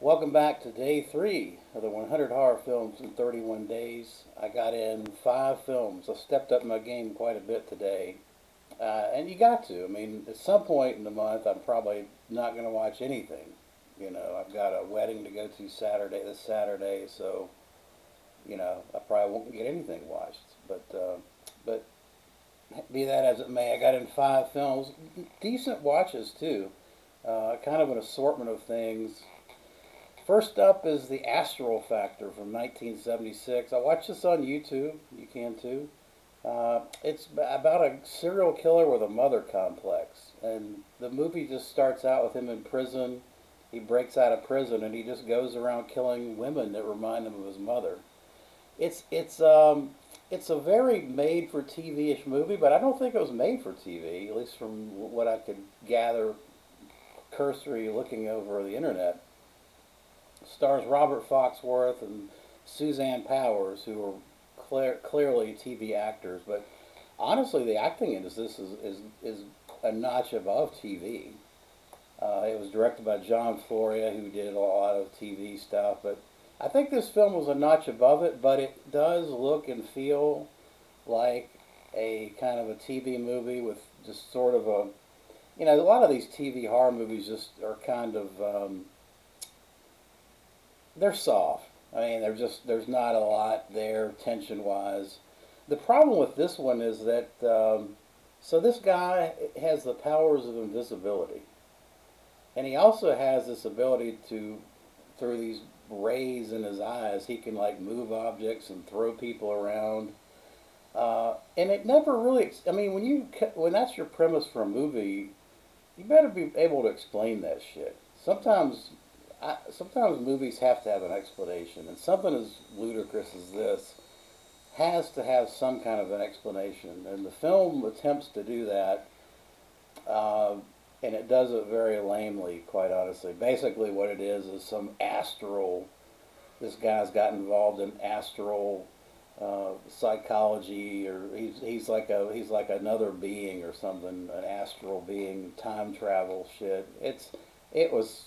Welcome back to day 3 of the 100 horror films in 31 days. I got in 5 films. I stepped up my game quite a bit today. And you got to. I mean, at some point in the month, I'm probably not going to watch anything. I've got a wedding to go to this Saturday, so, I probably won't get anything watched. But be that as it may, I got in 5 films. Decent watches, too. Kind of an assortment of things. First up is The Astral Factor from 1976. I watched this on YouTube. You can too. It's about a serial killer with a mother complex. And the movie just starts out with him in prison. He breaks out of prison and he just goes around killing women that remind him of his mother. It's a very made for TV-ish movie, but I don't think it was made for TV, at least from what I could gather cursory looking over the internet. Stars Robert Foxworth and Suzanne Powers, who are clearly TV actors. But honestly, the acting in this is a notch above TV. It was directed by John Floria, who did a lot of TV stuff. But I think this film was a notch above it, but it does look and feel like a kind of a TV movie with just sort of a lot of these TV horror movies just are kind of they're soft. I mean, there's not a lot there tension wise. The problem with this one is that so this guy has the powers of invisibility, and he also has this ability to, through these rays in his eyes, he can like move objects and throw people around. And it never really. I mean, when that's your premise for a movie, you better be able to explain that shit. Sometimes movies have to have an explanation, and something as ludicrous as this has to have some kind of an explanation. And the film attempts to do that, and it does it very lamely, quite honestly. Basically, what it is some astral. This guy's got involved in astral psychology, or he's like another being or something, an astral being, time travel shit. It was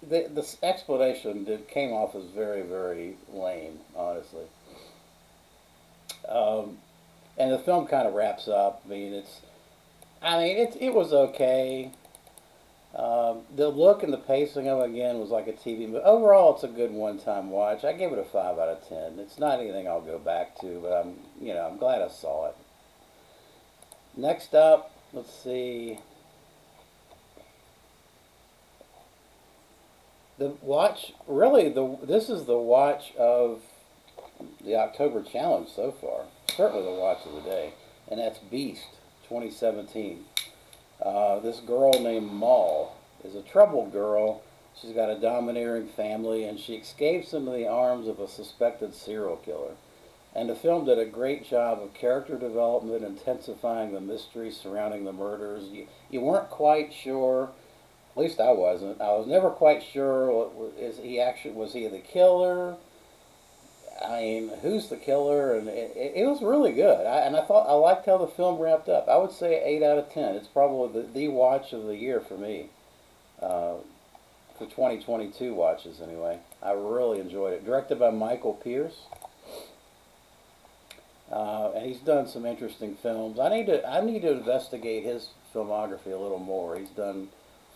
the explanation came off as very, very lame, honestly. Um, and the film kind of wraps up. It was okay. The look and the pacing of it again was like a TV movie. Overall, it's a good one-time watch. I gave it a 5 out of 10. It's not anything I'll go back to, but I'm glad I saw it. Next up, let's see. The watch, really, this is the watch of the October challenge so far. Certainly the watch of the day, and that's Beast, 2017. This girl named Maul is a troubled girl. She's got a domineering family, and she escapes into the arms of a suspected serial killer. And the film did a great job of character development, intensifying the mystery surrounding the murders. You weren't quite sure. At least I wasn't. I was never quite sure. Was he the killer? I mean, who's the killer? And it was really good. I liked how the film wrapped up. I would say 8 out of 10. It's probably the watch of the year for me, for 2022 watches anyway. I really enjoyed it. Directed by Michael Pierce, and he's done some interesting films. I need to investigate his filmography a little more. He's done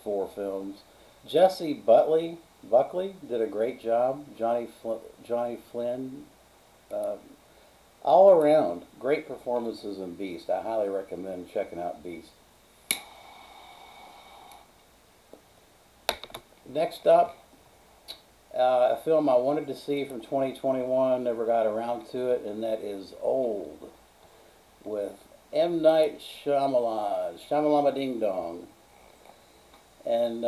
4 films. Jesse Buckley did a great job. Johnny Flynn, uh, all around great performances in Beast. I highly recommend checking out Beast. Next up, a film I wanted to see from 2021, never got around to it, and that is Old with M. Night Shyamalan, Shyamalama Ding Dong. And,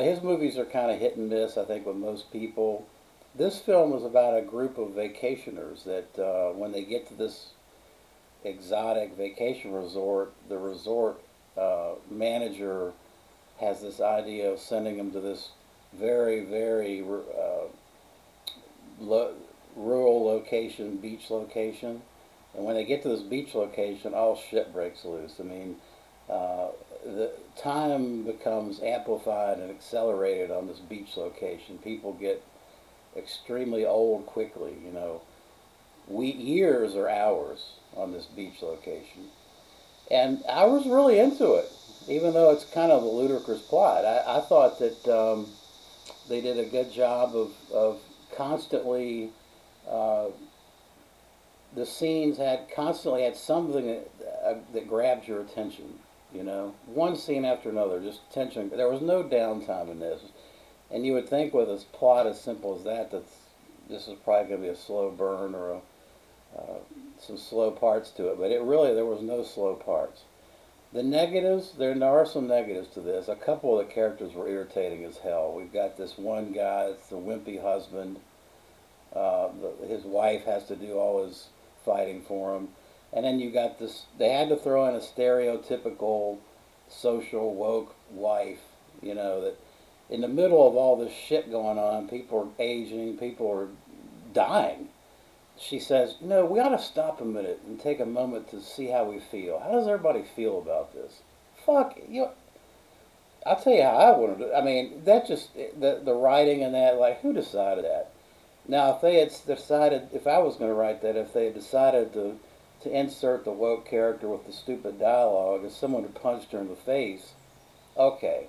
his movies are kind of hit and miss, I think, with most people. This film is about a group of vacationers that, when they get to this exotic vacation resort, the resort manager has this idea of sending them to this very, very rural location, beach location. And when they get to this beach location, all shit breaks loose. I mean, uh, the time becomes amplified and accelerated on this beach location. People get extremely old quickly. Years or hours on this beach location, and I was really into it, even though it's kind of a ludicrous plot. I thought that they did a good job of constantly. Uh, the scenes had constantly had something that grabbed your attention. One scene after another, just tension. There was no downtime in this, and you would think with a plot as simple as that, this is probably going to be a slow burn or some slow parts to it. But there was no slow parts. The negatives, there are some negatives to this. A couple of the characters were irritating as hell. We've got this one guy, it's the wimpy husband. His wife has to do all his fighting for him. And then you got this, they had to throw in a stereotypical social woke wife, that in the middle of all this shit going on, people are aging, people are dying. She says, we ought to stop a minute and take a moment to see how we feel. How does everybody feel about this? Fuck, I'll tell you how I wanted to. I mean, that just, the writing and that, like, who decided that? Now, if they had decided, if I was going to write that, if they had decided to insert the woke character with the stupid dialogue and someone had punched her in the face, okay,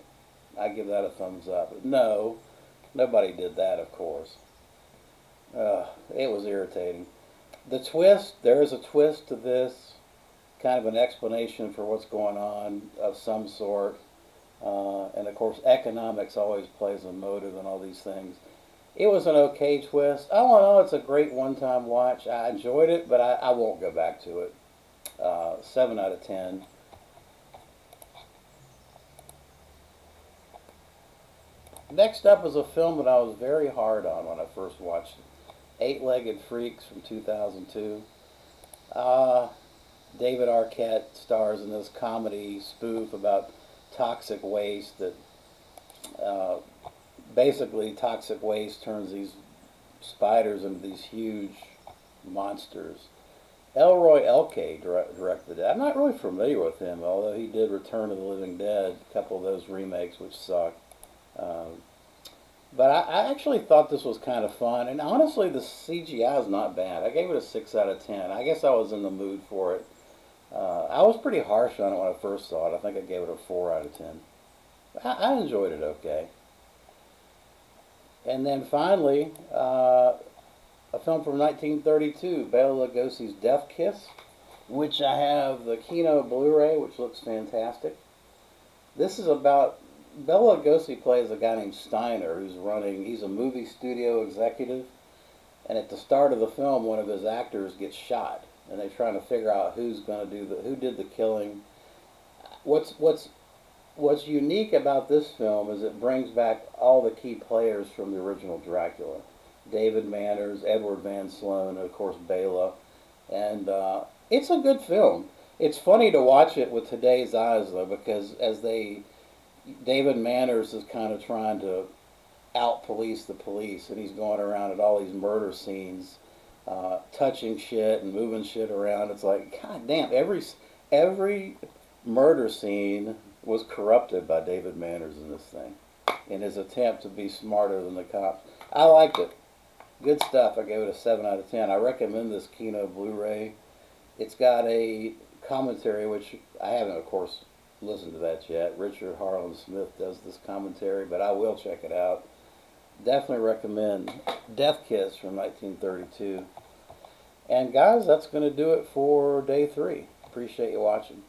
I give that a thumbs up. But no, nobody did that, of course. It was irritating. The twist, there is a twist to this, kind of an explanation for what's going on of some sort. And of course, economics always plays a motive in all these things. It was an okay twist. All in all, it's a great one-time watch. I enjoyed it, but I won't go back to it. 7 out of 10. Next up is a film that I was very hard on when I first watched it. Eight-Legged Freaks from 2002. David Arquette stars in this comedy spoof about toxic waste that basically toxic waste turns these spiders into these huge monsters. Elroy Elkay directed it. I'm not really familiar with him, although he did Return of the Living Dead, a couple of those remakes which suck. But I actually thought this was kind of fun, and honestly the CGI is not bad. I gave it a 6 out of 10. I guess I was in the mood for it. I was pretty harsh on it when I first saw it. I think I gave it a 4 out of 10. I enjoyed it okay. And then finally, a film from 1932, Bela Lugosi's Death Kiss, which I have the Kino Blu-ray, which looks fantastic. This is about, Bela Lugosi plays a guy named Steiner he's a movie studio executive, and at the start of the film, one of his actors gets shot, and they're trying to figure out who did the killing. What's unique about this film is it brings back all the key players from the original Dracula. David Manners, Edward Van Sloan, and of course Bela. And it's a good film. It's funny to watch it with today's eyes, though, because David Manners is kind of trying to out-police the police, and he's going around at all these murder scenes, touching shit and moving shit around. It's like, god damn, every murder scene was corrupted by David Manners in this thing, in his attempt to be smarter than the cops. I liked it. Good stuff. I gave it a 7 out of 10. I recommend this Kino Blu-ray. It's got a commentary, which I haven't, of course, listened to that yet. Richard Harlan Smith does this commentary, but I will check it out. Definitely recommend Death Kiss from 1932. And guys, that's going to do it for day 3. Appreciate you watching.